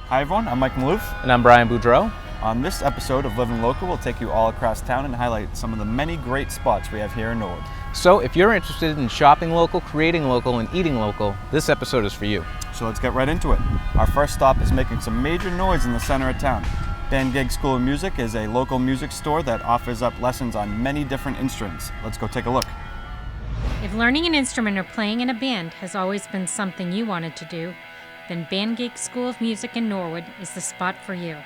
Hi everyone, I'm Mike Maloof. And I'm Brian Boudreau. On this episode of Living Local, we'll take you all across town and highlight some of the many great spots we have here in Norwood. So if you're interested in shopping local, creating local, and eating local, this episode is for you. So let's get right into it. Our first stop is making some major noise in the center of town. Band Gig School of Music is a local music store that offers up lessons on many different instruments. Let's go take a look. If learning an instrument or playing in a band has always been something you wanted to do, then Band Gig School of Music in Norwood is the spot for you.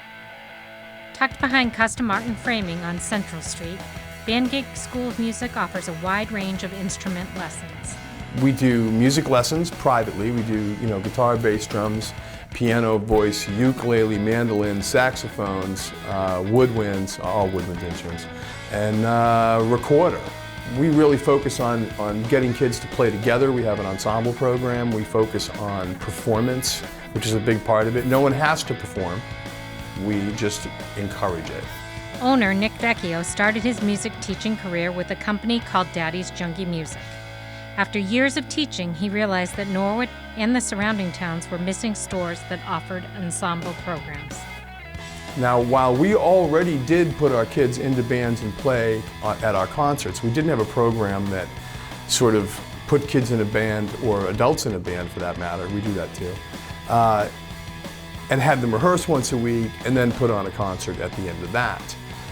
Tucked behind custom art and framing on Central Street, Band Gig School of Music offers a wide range of instrument lessons. We do music lessons privately. We do, guitar, bass, drums, piano, voice, ukulele, mandolin, saxophones, woodwinds, all woodwind instruments, and recorder. We really focus on getting kids to play together. We have an ensemble program. We focus on performance, which is a big part of it. No one has to perform. We just encourage it. Owner Nick Vecchio started his music teaching career with a company called Daddy's Junkie Music. After years of teaching, he realized that Norwood and the surrounding towns were missing stores that offered ensemble programs. Now, while we already did put our kids into bands and play at our concerts, we didn't have a program that sort of put kids in a band, or adults in a band for that matter, we do that too, and had them rehearse once a week and then put on a concert at the end of that.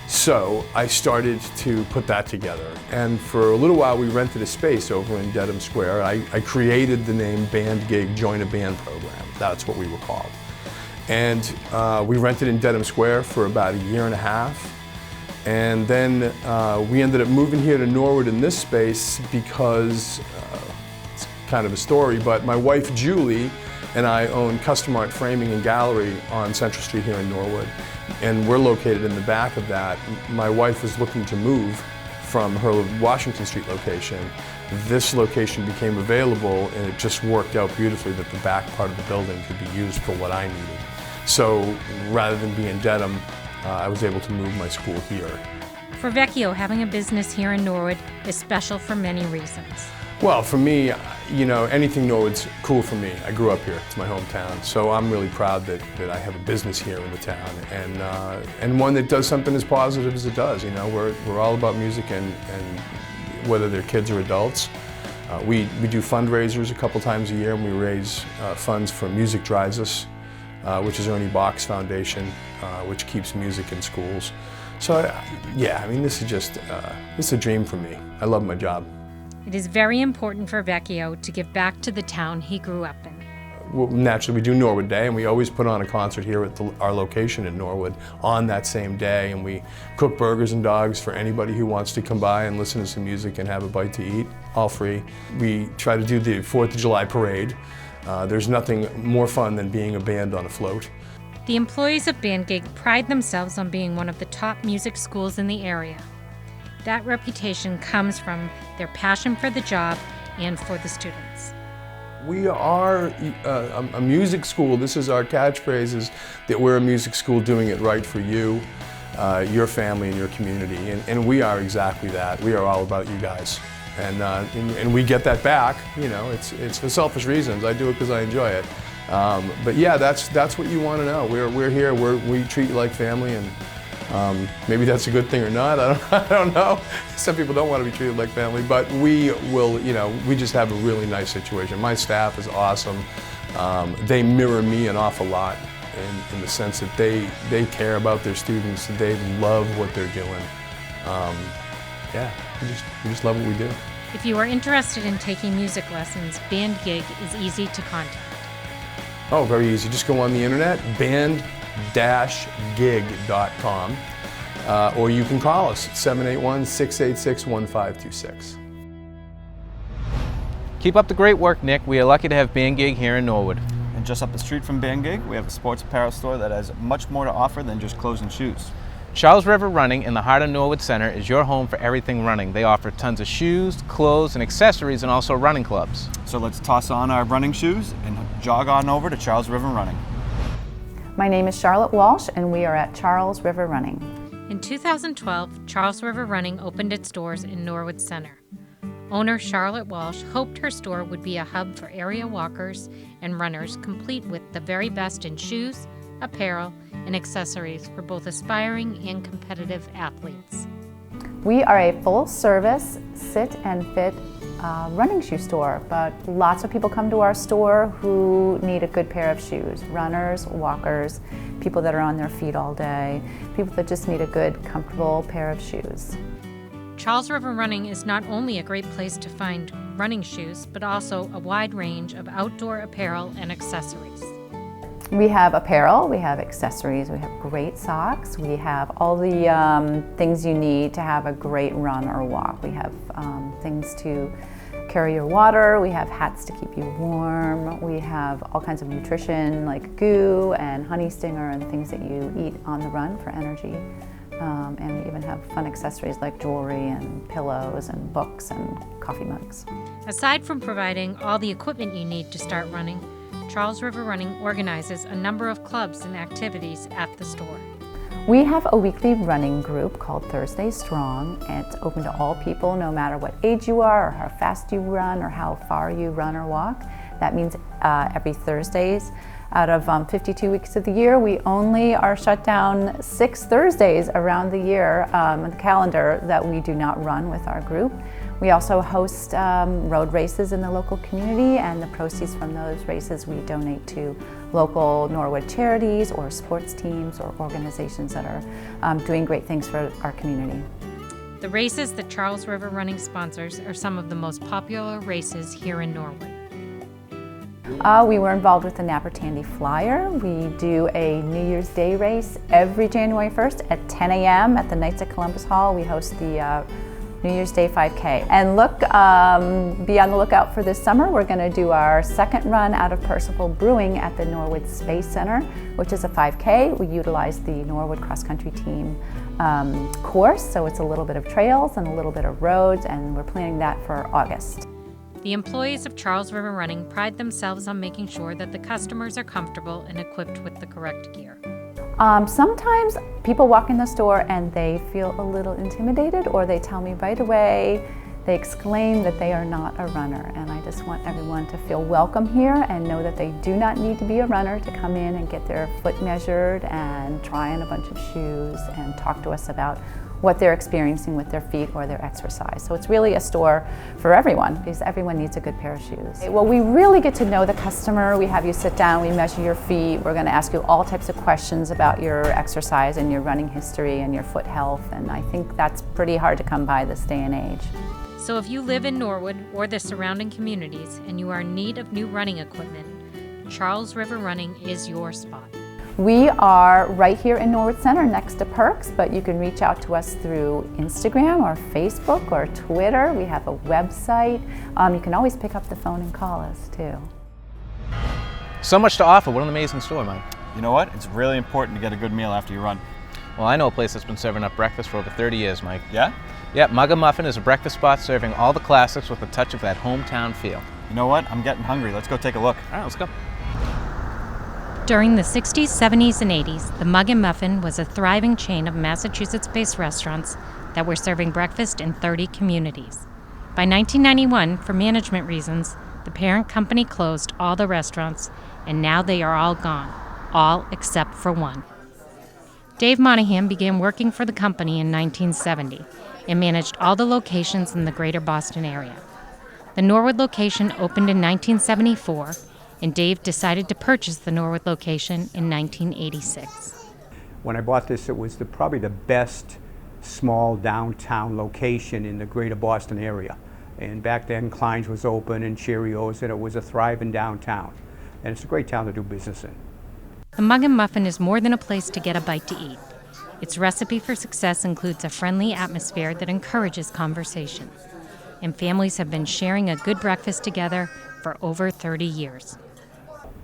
So I started to put that together, and for a little while we rented a space over in Dedham Square. I created the name Band Gig Join a Band Program. That's what we were called. And we rented in Dedham Square for about a year and a half. And then we ended up moving here to Norwood in this space because, it's kind of a story, but my wife Julie and I own Custom Art Framing and Gallery on Central Street here in Norwood. And we're located in the back of that. My wife was looking to move from her Washington Street location. This location became available, and it just worked out beautifully that the back part of the building could be used for what I needed. So rather than be in Dedham, I was able to move my school here. For Vecchio, having a business here in Norwood is special for many reasons. Well, for me, anything Norwood's cool for me. I grew up here, it's my hometown, so I'm really proud that I have a business here in the town, and one that does something as positive as it does. We're all about music, and whether they're kids or adults. We do fundraisers a couple times a year, and we raise funds for Music Drives Us, which is Ernie Bach's foundation, which keeps music in schools. So, this is just, it's a dream for me. I love my job. It is very important for Vecchio to give back to the town he grew up in. Well, naturally, we do Norwood Day, and we always put on a concert here at our location in Norwood on that same day, and we cook burgers and dogs for anybody who wants to come by and listen to some music and have a bite to eat, all free. We try to do the 4th of July parade. There's nothing more fun than being a band on a float. The employees of Band Gig pride themselves on being one of the top music schools in the area. That reputation comes from their passion for the job and for the students. We are a music school. This is our catchphrase, is that we're a music school doing it right for you, your family, and your community. And we are exactly that. We are all about you guys. And we get that back. It's for selfish reasons. I do it because I enjoy it. But yeah, that's what you want to know. We're here. We treat you like family, and maybe that's a good thing or not. I don't know. Some people don't want to be treated like family, but we will. We just have a really nice situation. My staff is awesome. They mirror me an awful lot in the sense that they care about their students. They love what they're doing. We just love what we do. If you are interested in taking music lessons, Band Gig is easy to contact. Oh, very easy. Just go on the internet, band-gig.com, or you can call us at 781-686-1526. Keep up the great work, Nick. We are lucky to have Band Gig here in Norwood. And just up the street from Band Gig, we have a sports apparel store that has much more to offer than just clothes and shoes. Charles River Running in the heart of Norwood Center is your home for everything running. They offer tons of shoes, clothes, and accessories, and also running clubs. So let's toss on our running shoes and jog on over to Charles River Running. My name is Charlotte Walsh, and we are at Charles River Running. In 2012, Charles River Running opened its doors in Norwood Center. Owner Charlotte Walsh hoped her store would be a hub for area walkers and runners, complete with the very best in shoes, apparel, and accessories for both aspiring and competitive athletes. We are a full-service sit and fit running shoe store, but lots of people come to our store who need a good pair of shoes. Runners, walkers, people that are on their feet all day, people that just need a good, comfortable pair of shoes. Charles River Running is not only a great place to find running shoes, but also a wide range of outdoor apparel and accessories. We have apparel, we have accessories, we have great socks, we have all the things you need to have a great run or walk. We have things to carry your water, we have hats to keep you warm, we have all kinds of nutrition like goo and honey stinger and things that you eat on the run for energy. And we even have fun accessories like jewelry and pillows and books and coffee mugs. Aside from providing all the equipment you need to start running, Charles River Running organizes a number of clubs and activities at the store. We have a weekly running group called Thursday Strong, and it's open to all people no matter what age you are or how fast you run or how far you run or walk. That means every Thursdays. Out of 52 weeks of the year, we only are shut down 6 Thursdays around the year on the calendar that we do not run with our group. We also host road races in the local community, and the proceeds from those races we donate to local Norwood charities or sports teams or organizations that are doing great things for our community. The races that Charles River Running sponsors are some of the most popular races here in Norwood. We were involved with the Napper Tandy Flyer. We do a New Year's Day race every January 1st at 10 a.m. at the Knights of Columbus Hall. We host the New Year's Day 5K. And be on the lookout for this summer. We're going to do our second run out of Percival Brewing at the Norwood Space Center, which is a 5K. We utilize the Norwood Cross Country Team course, so it's a little bit of trails and a little bit of roads, and we're planning that for August. The employees of Charles River Running pride themselves on making sure that the customers are comfortable and equipped with the correct gear. Sometimes people walk in the store and they feel a little intimidated, or they tell me right away, they exclaim that they are not a runner. And I just want everyone to feel welcome here and know that they do not need to be a runner to come in and get their foot measured and try on a bunch of shoes and talk to us about what they're experiencing with their feet or their exercise. So it's really a store for everyone, because everyone needs a good pair of shoes. Well, we really get to know the customer. We have you sit down, we measure your feet. We're going to ask you all types of questions about your exercise and your running history and your foot health, and I think that's pretty hard to come by this day and age. So if you live in Norwood or the surrounding communities and you are in need of new running equipment, Charles River Running is your spot. We are right here in Norwood Center next to Perks, but you can reach out to us through Instagram or Facebook or Twitter. We have a website. You can always pick up the phone and call us too. So much to offer. What an amazing store, Mike. You know what? It's really important to get a good meal after you run. Well, I know a place that's been serving up breakfast for over 30 years, Mike. Yeah? Yep, Muga Muffin is a breakfast spot serving all the classics with a touch of that hometown feel. You know what? I'm getting hungry. Let's go take a look. All right, let's go. During the 60s, 70s, and 80s, the Muga Muffin was a thriving chain of Massachusetts-based restaurants that were serving breakfast in 30 communities. By 1991, for management reasons, the parent company closed all the restaurants, and now they are all gone, all except for one. Dave Monahan began working for the company in 1970 and managed all the locations in the greater Boston area. The Norwood location opened in 1974, and Dave decided to purchase the Norwood location in 1986. When I bought this, it was probably the best small downtown location in the greater Boston area. And back then, Klein's was open and Cheerios, and it was a thriving downtown. And it's a great town to do business in. The Muga Muffin is more than a place to get a bite to eat. Its recipe for success includes a friendly atmosphere that encourages conversation. And families have been sharing a good breakfast together for over 30 years.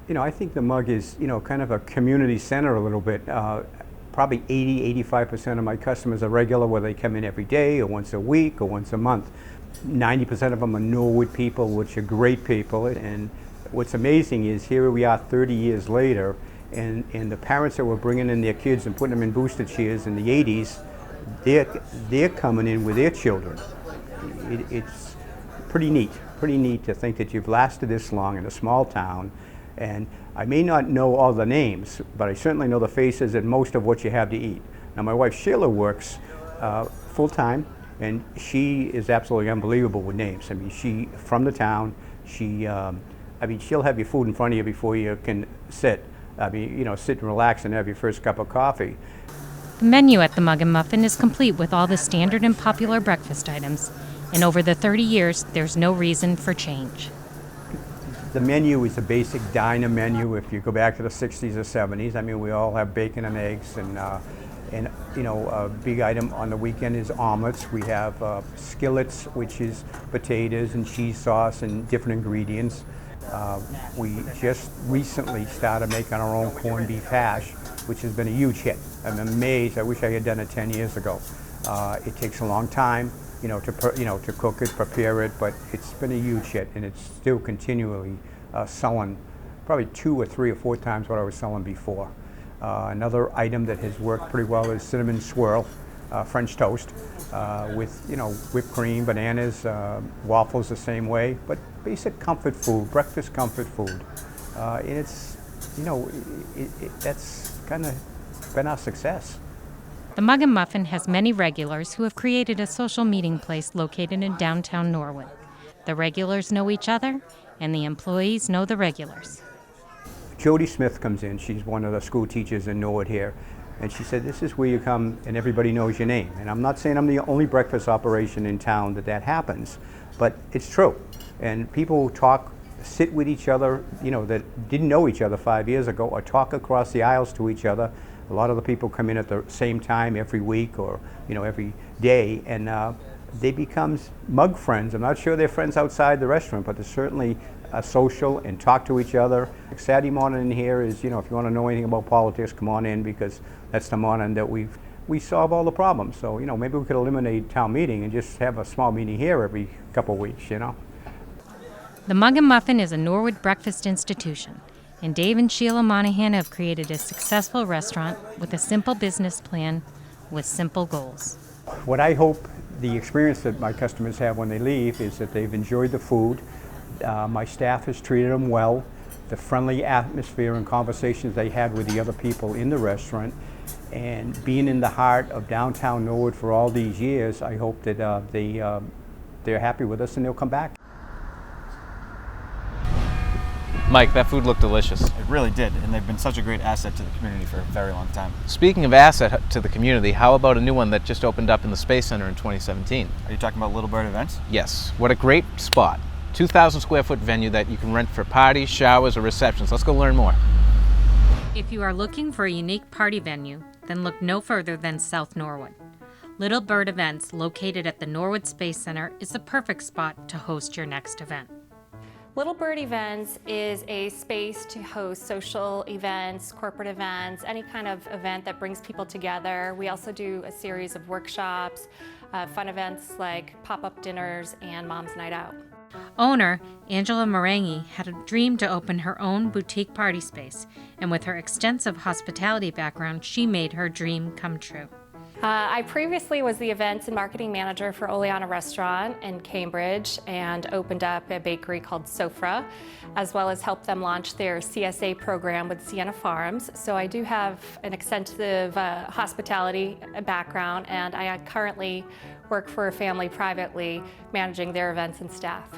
You know, I think the Mug is, kind of a community center a little bit. Probably 85% of my customers are regular, whether they come in every day or once a week or once a month. 90% of them are Norwood people, which are great people. And what's amazing is here we are 30 years later, and the parents that were bringing in their kids and putting them in booster chairs in the 80s, they're coming in with their children. It's pretty neat to think that you've lasted this long in a small town, And I may not know all the names, but I certainly know the faces and most of what you have to eat. Now my wife Sheila works full-time, and she is absolutely unbelievable with names. I mean, she, from the town, she, I mean, she'll have your food in front of you before you can sit. I mean, you know, sit and relax and have your first cup of coffee. The menu at the Muga Muffin is complete with all the standard and popular breakfast items, and over the 30 years, there's no reason for change. The menu is a basic diner menu. If you go back to the 60s or 70s, I mean, we all have bacon and eggs, and you know, a big item on the weekend is omelets. We have skillets, which is potatoes and cheese sauce and different ingredients. We just recently started making our own corned beef hash, which has been a huge hit. I'm amazed. I wish I had done it 10 years ago. It takes a long time, you know, to cook it, prepare it, but it's been a huge hit, and it's still continually selling, probably 2 or 3 or 4 times what I was selling before. Another item that has worked pretty well is cinnamon swirl, French toast, with, you know, whipped cream, bananas, waffles the same way, but basic comfort food, breakfast comfort food. And it's, you know, that's kind of been our success. The Muga Muffin has many regulars who have created a social meeting place located in downtown Norwood. The regulars know each other, and the employees know the regulars. Jody Smith comes in. She's one of the school teachers in Norwood here, and she said, this is where you come and everybody knows your name. And I'm not saying I'm the only breakfast operation in town that happens, but it's true. And people talk, sit with each other, you know, that didn't know each other 5 years ago, or talk across the aisles to each other. A lot of the people come in at the same time every week, or, you know, every day, and they become mug friends. I'm not sure they're friends outside the restaurant, but they're certainly social and talk to each other. Saturday morning in here is, you know, if you want to know anything about politics, come on in, because that's the morning that we solve all the problems. So, you know, maybe we could eliminate town meeting and just have a small meeting here every couple of weeks, you know. The Muga Muffin is a Norwood breakfast institution, and Dave and Sheila Monahan have created a successful restaurant with a simple business plan with simple goals. What I hope the experience that my customers have when they leave is that they've enjoyed the food. My staff has treated them well. The friendly atmosphere and conversations they had with the other people in the restaurant, and being in the heart of downtown Norwood for all these years, I hope that they're happy with us and they'll come back. Mike, that food looked delicious. It really did, and they've been such a great asset to the community for a very long time. Speaking of asset to the community, how about a new one that just opened up in the Space Center in 2017? Are you talking about Little Bird Events? Yes. What a great spot. 2,000 square foot venue that you can rent for parties, showers, or receptions. Let's go learn more. If you are looking for a unique party venue, then look no further than South Norwood. Little Bird Events, located at the Norwood Space Center, is the perfect spot to host your next event. Little Bird Events is a space to host social events, corporate events, any kind of event that brings people together. We also do a series of workshops, fun events like pop-up dinners and Mom's Night Out. Owner, Angela Marangi, had a dream to open her own boutique party space, and with her extensive hospitality background, she made her dream come true. I previously was the events and marketing manager for Oleana Restaurant in Cambridge and opened up a bakery called Sofra, as well as helped them launch their CSA program with Sienna Farms. So I do have an extensive hospitality background, and I currently work for a family privately managing their events and staff.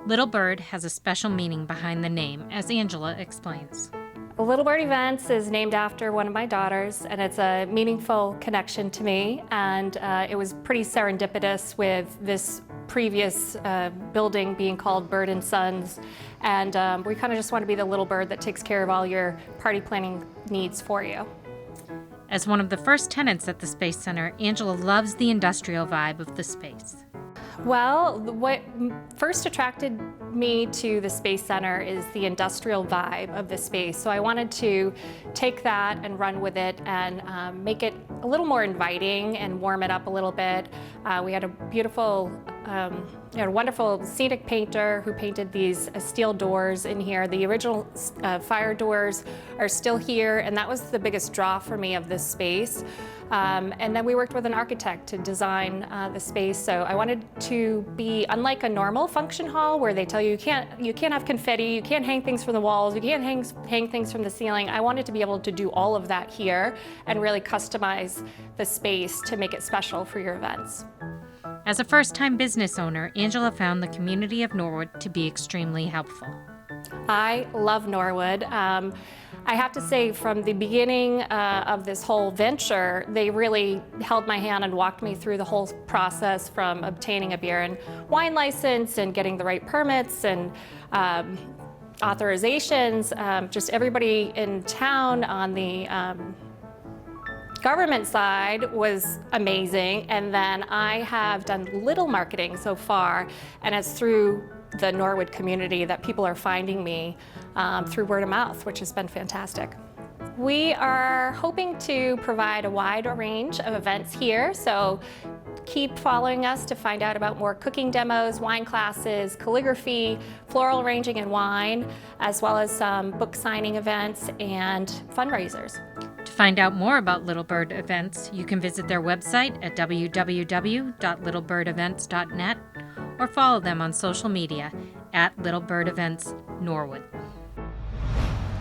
Little Bird has a special meaning behind the name, as Angela explains. Little Bird Events is named after one of my daughters, and it's a meaningful connection to me, and it was pretty serendipitous with this previous building being called Bird and Sons, and we kind of just want to be the little bird that takes care of all your party planning needs for you. As one of the first tenants at the Space Center, Angela loves the industrial vibe of the space. Well, what first attracted me to the Space Center is the industrial vibe of the space. So I wanted to take that and run with it and make it a little more inviting and warm it up a little bit. We had a beautiful a wonderful scenic painter who painted these steel doors in here. The original fire doors are still here, and that was the biggest draw for me of this space. And then we worked with an architect to design the space. So I wanted to be unlike a normal function hall where they tell you you can't have confetti, you can't hang things from the walls, you can't hang things from the ceiling. I wanted to be able to do all of that here and really customize the space to make it special for your events. As a first-time business owner, Angela found the community of Norwood to be extremely helpful. I love Norwood. I have to say, from the beginning of this whole venture, they really held my hand and walked me through the whole process, from obtaining a beer and wine license and getting the right permits and authorizations. Just everybody in town on the government side was amazing. And then I have done little marketing so far, and it's through the Norwood community that people are finding me through word of mouth, which has been fantastic. We are hoping to provide a wide range of events here, so keep following us to find out about more cooking demos, wine classes, calligraphy, floral arranging and wine, as well as some book signing events and fundraisers. To find out more about Little Bird Events, you can visit their website at www.littlebirdevents.net or follow them on social media at Little Bird Events Norwood.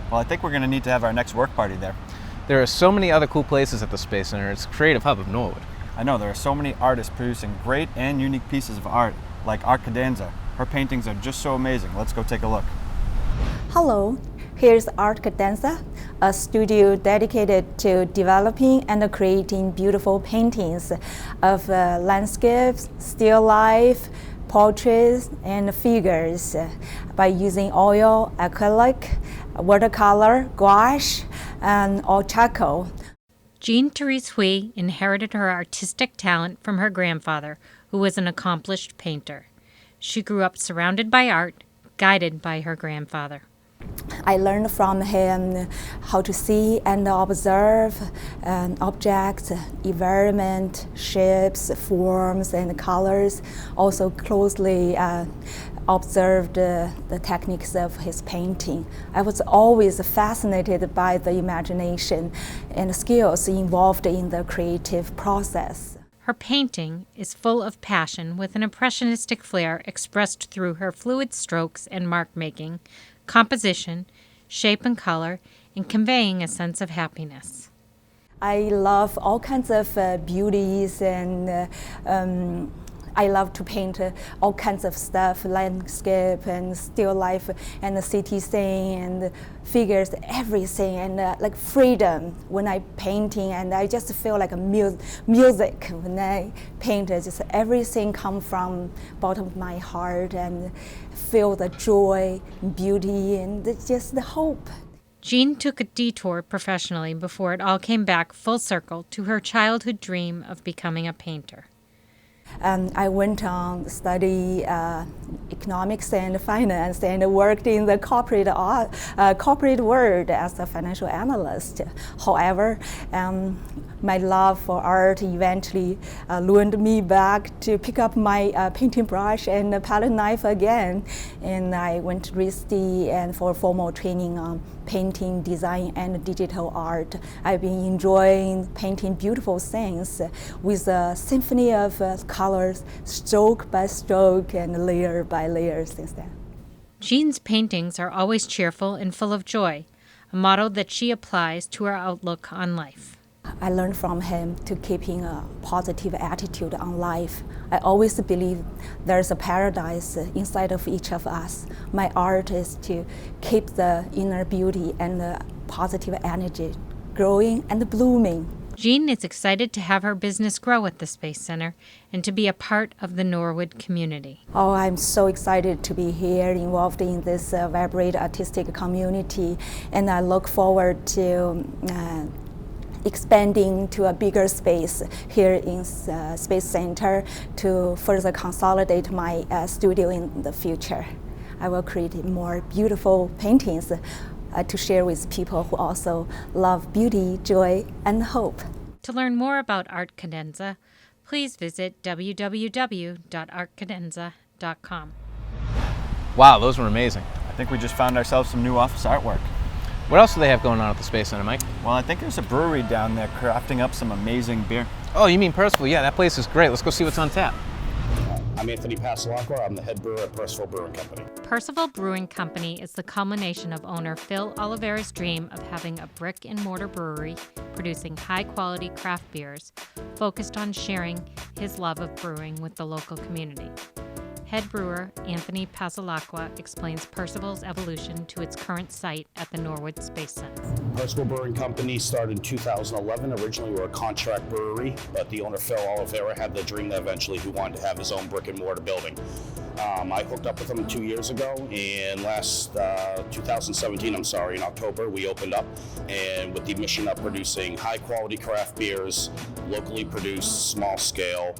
Well, I think we're going to need to have our next work party there. There are so many other cool places at the Space Center. It's a creative hub of Norwood. I know there are so many artists producing great and unique pieces of art, like Art Cadenza. Her paintings are just so amazing. Let's go take a look. Hello, here's Art Cadenza, a studio dedicated to developing and creating beautiful paintings of landscapes, still life, portraits, and figures by using oil, acrylic, watercolor, gouache, or charcoal. Jean-Therese Hui inherited her artistic talent from her grandfather, who was an accomplished painter. She grew up surrounded by art, guided by her grandfather. I learned from him how to see and observe objects, environment, shapes, forms, and colors. Also closely observed the techniques of his painting. I was always fascinated by the imagination and skills involved in the creative process. Her painting is full of passion with an impressionistic flair expressed through her fluid strokes and mark-making, composition, shape and color, and conveying a sense of happiness. I love all kinds of beauties, and I love to paint all kinds of stuff, landscape and still life and the city scene and figures, everything, and like freedom when I painting, and I just feel like a music when I paint. Just everything come from bottom of my heart and feel the joy, beauty, and just the hope. Jean took a detour professionally before it all came back full circle to her childhood dream of becoming a painter. I went on to study economics and finance and worked in the corporate world as a financial analyst. However, my love for art eventually lured me back to pick up my painting brush and palette knife again. And I went to RISD and for formal training on painting, design, and digital art. I've been enjoying painting beautiful things with a symphony of colors, stroke by stroke and layer by layer since then. Jean's paintings are always cheerful and full of joy, a motto that she applies to her outlook on life. I learned from him to keeping a positive attitude on life. I always believe there's a paradise inside of each of us. My art is to keep the inner beauty and the positive energy growing and blooming. Jean is excited to have her business grow at the Space Center and to be a part of the Norwood community. Oh, I'm so excited to be here, involved in this vibrant artistic community, and I look forward to expanding to a bigger space here in Space Center to further consolidate my studio in the future. I will create more beautiful paintings to share with people who also love beauty, joy, and hope. To learn more about Art Cadenza, please visit www.artcadenza.com. Wow, those were amazing. I think we just found ourselves some new office artwork. What else do they have going on at the Space Center, Mike? Well, I think there's a brewery down there crafting up some amazing beer. Oh, you mean Percival? Yeah, that place is great. Let's go see what's on tap. I'm Anthony Pasalacqua. I'm the head brewer at Percival Brewing Company. Percival Brewing Company is the culmination of owner Phil Oliveira's dream of having a brick-and-mortar brewery producing high-quality craft beers focused on sharing his love of brewing with the local community. Head brewer Anthony Pasalacqua explains Percival's evolution to its current site at the Norwood Space Center. Percival Brewing Company started in 2011. Originally, we were a contract brewery, but the owner, Phil Oliveira, had the dream that eventually he wanted to have his own brick-and-mortar building. I hooked up with him 2 years ago, and last 2017, in October, we opened up, and with the mission of producing high-quality craft beers, locally produced, small scale,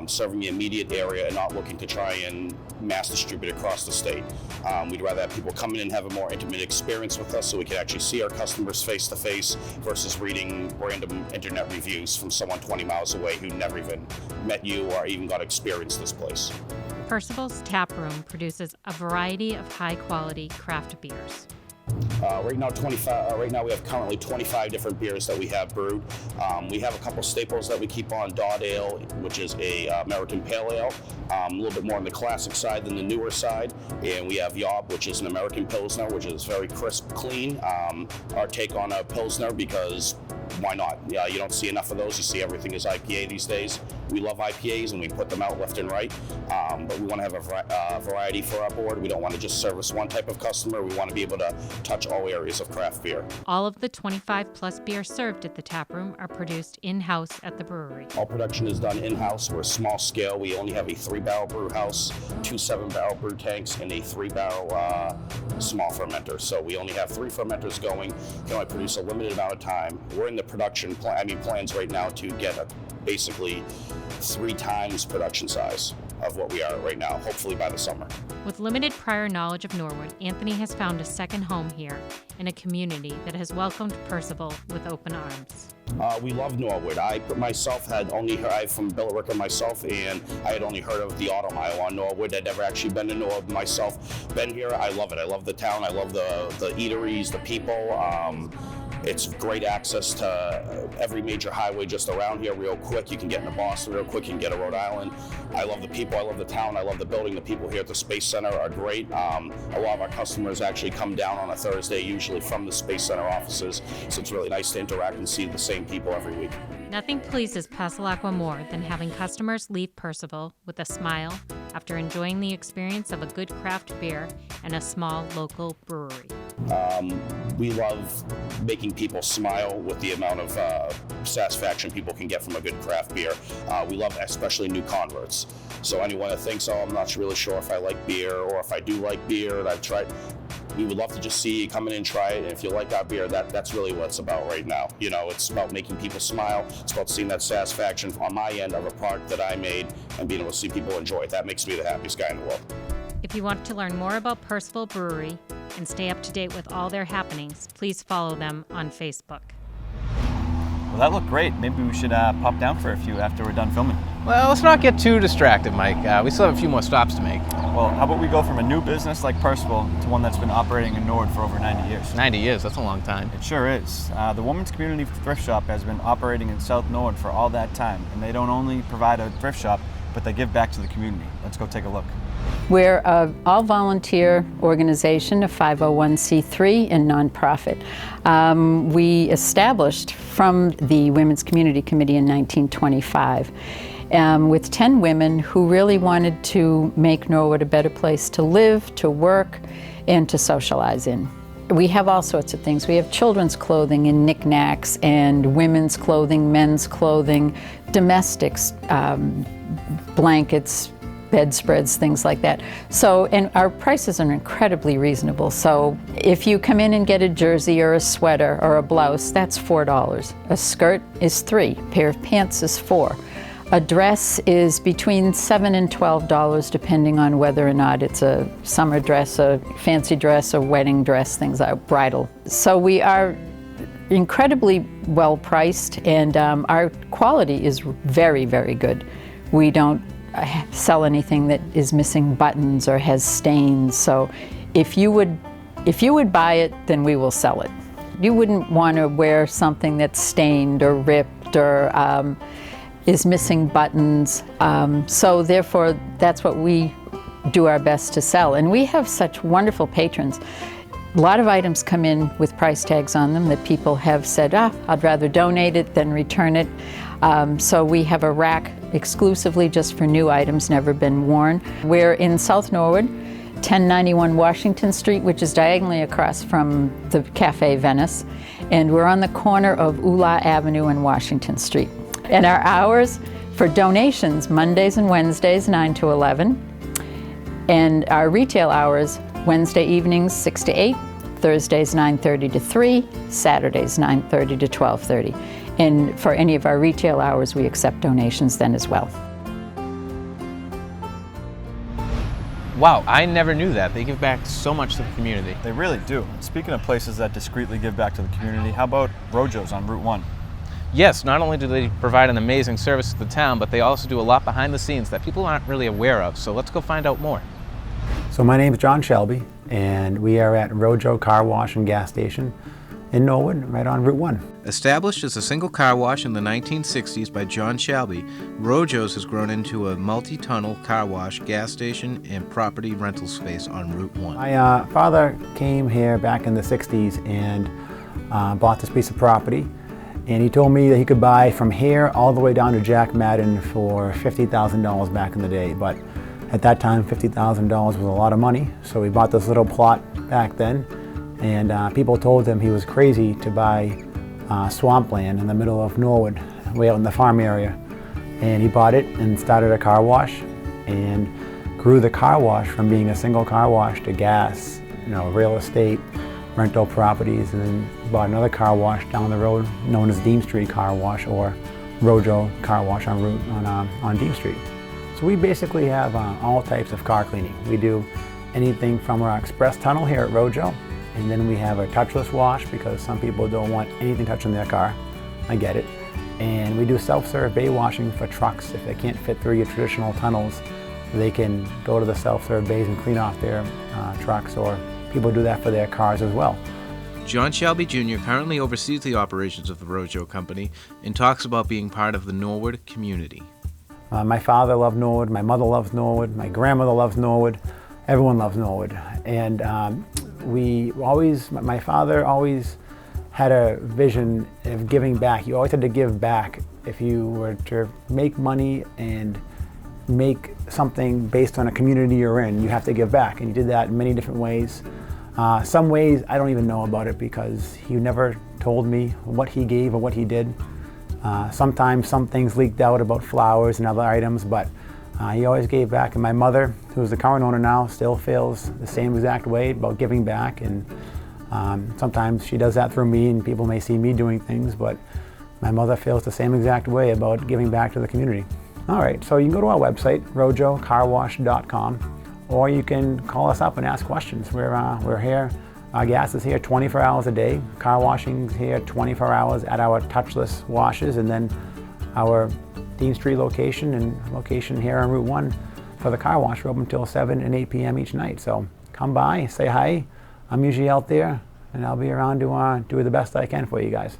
serving the immediate area and not looking to try and mass distribute across the state. We'd rather have people come in and have a more intimate experience with us so we can actually see our customers face to face versus reading random internet reviews from someone 20 miles away who never even met you or even got to experience this place. Percival's tap room produces a variety of high-quality craft beers. Right now we have currently 25 different beers that we have brewed. We have a couple staples that we keep on. Dodd Ale, which is a American Pale Ale, a little bit more on the classic side than the newer side. And we have Yob, which is an American Pilsner, which is very crisp, clean. Our take on a Pilsner, because why not? Yeah, you don't see enough of those. You see everything is IPA these days. We love IPAs and we put them out left and right, but we want to have a variety for our board. We don't want to just service one type of customer. We want to be able to touch all areas of craft beer. All of the 25 plus beers served at the tap room are produced in-house at the brewery. All production is done in-house. We're small scale. We only have a 3-barrel brew house, 2 7-barrel brew tanks, and a 3-barrel small fermenter. So we only have 3 fermenters going. Can only produce a limited amount of time. We're in the production plans right now to get basically 3 times production size of what we are right now, hopefully by the summer. With limited prior knowledge of Norwood, Anthony has found a second home here in a community that has welcomed Percival with open arms. We love Norwood. I'm from Billerica myself, and I had only heard of the Auto Mile on Norwood. I'd never actually been to Norwood myself. Been here, I love it. I love the town. I love the eateries, the people. It's great access to every major highway just around here real quick. You can get into Boston real quick, you can get to Rhode Island. I love the people, I love the town, I love the building. The people here at the Space Center are great. A lot of our customers actually come down on a Thursday, usually from the Space Center offices, so it's really nice to interact and see the same people every week. Nothing pleases Pasalacqua more than having customers leave Percival with a smile after enjoying the experience of a good craft beer and a small local brewery. We love making people smile with the amount of satisfaction people can get from a good craft beer. We love especially new converts. So anyone that thinks, oh, I'm not really sure if I like beer, or if I do like beer and I've tried, we would love to just see you come in and try it. And if you like our beer, that's really what it's about right now. You know, it's about making people smile. It's about seeing that satisfaction on my end of a product that I made and being able to see people enjoy it. That makes me the happiest guy in the world. If you want to learn more about Percival Brewery and stay up to date with all their happenings, please follow them on Facebook. Well, that looked great. Maybe we should pop down for a few after we're done filming. Well, let's not get too distracted, Mike. We still have a few more stops to make. Well, how about we go from a new business like Percival to one that's been operating in Norwood for over 90 years? 90 years, that's a long time. It sure is. The Women's Community Thrift Shop has been operating in South Norwood for all that time, and they don't only provide a thrift shop, but they give back to the community. Let's go take a look. We're an all-volunteer organization, a 501c3 and nonprofit. We established from the Women's Community Committee in 1925 with 10 women who really wanted to make Norwood a better place to live, to work, and to socialize in. We have all sorts of things. We have children's clothing and knickknacks, and women's clothing, men's clothing, domestics, blankets, bedspreads, things like that. So, and our prices are incredibly reasonable. So if you come in and get a jersey or a sweater or a blouse, that's $4. A skirt is $3. A pair of pants is $4. A dress is between $7 and $12, depending on whether or not it's a summer dress, a fancy dress, a wedding dress, things like bridal. So we are incredibly well priced, and our quality is very, very good. We don't sell anything that is missing buttons or has stains, so if you would buy it, then we will sell it. You wouldn't want to wear something that's stained or ripped or is missing buttons, so therefore that's what we do our best to sell. And we have such wonderful patrons. A lot of items come in with price tags on them that people have said, I'd rather donate it than return it. So we have a rack exclusively just for new items, never been worn. We're in South Norwood, 1091 Washington Street, which is diagonally across from the Cafe Venice. And we're on the corner of Ula Avenue and Washington Street. And our hours for donations, Mondays and Wednesdays, 9 to 11. And our retail hours, Wednesday evenings, 6 to 8, Thursdays, 9:30 to 3, Saturdays, 9:30 to 12:30. And for any of our retail hours, we accept donations then as well. Wow, I never knew that. They give back so much to the community. They really do. Speaking of places that discreetly give back to the community, how about Rojo's on Route 1? Yes, not only do they provide an amazing service to the town, but they also do a lot behind the scenes that people aren't really aware of. So let's go find out more. So my name is John Shelby, and we are at Rojo Car Wash and Gas Station in Norwood, right on Route 1. Established as a single car wash in the 1960s by John Shelby, Rojo's has grown into a multi-tunnel car wash, gas station, and property rental space on Route 1. My father came here back in the 60s and bought this piece of property, and he told me that he could buy from here all the way down to Jack Madden for $50,000 back in the day. But at that time, $50,000 was a lot of money, so he bought this little plot back then, and people told him he was crazy to buy swampland in the middle of Norwood, way out in the farm area. And he bought it and started a car wash and grew the car wash from being a single car wash to gas, real estate, rental properties, and then bought another car wash down the road known as Dean Street Car Wash, or Rojo Car Wash on Dean Street. So we basically have all types of car cleaning. We do anything from our express tunnel here at Rojo, and then we have a touchless wash because some people don't want anything touching their car. I get it. And we do self-serve bay washing for trucks. If they can't fit through your traditional tunnels, they can go to the self-serve bays and clean off their trucks, or people do that for their cars as well. John Shelby Jr. currently oversees the operations of the Rojo Company and talks about being part of the Norwood community. My father loved Norwood, my mother loves Norwood, my grandmother loves Norwood, everyone loves Norwood. And my father always had a vision of giving back. You always had to give back. If you were to make money and make something based on a community you're in, you have to give back. And he did that in many different ways. Some ways I don't even know about it because he never told me what he gave or what he did. Sometimes some things leaked out about flowers and other items, but he always gave back. And my mother, who's the current owner now, still feels the same exact way about giving back. And sometimes she does that through me, and people may see me doing things, but my mother feels the same exact way about giving back to the community. All right, so you can go to our website, rojocarwash.com, or you can call us up and ask questions. We're here. Our gas is here 24 hours a day. Car washing's here 24 hours at our touchless washes, and then our Dean Street location and location here on Route 1 for the car wash. We're open until 7 and 8 p.m. each night. So come by, say hi. I'm usually out there, and I'll be around to do the best I can for you guys.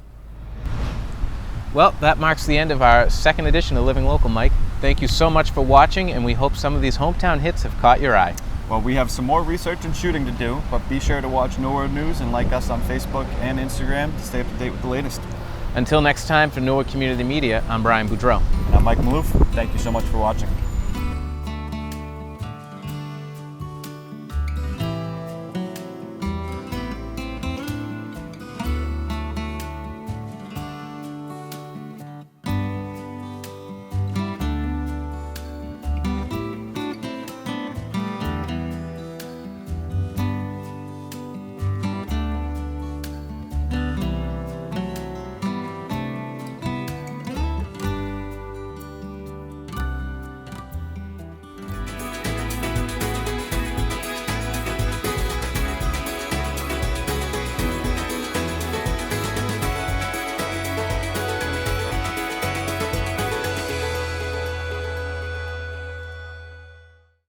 Well, that marks the end of our second edition of Living Local, Mike. Thank you so much for watching, and we hope some of these hometown hits have caught your eye. Well, we have some more research and shooting to do, but be sure to watch Norwood News and like us on Facebook and Instagram to stay up to date with the latest. Until next time, for Norwood Community Media, I'm Brian Boudreau. And I'm Mike Maloof. Thank you so much for watching.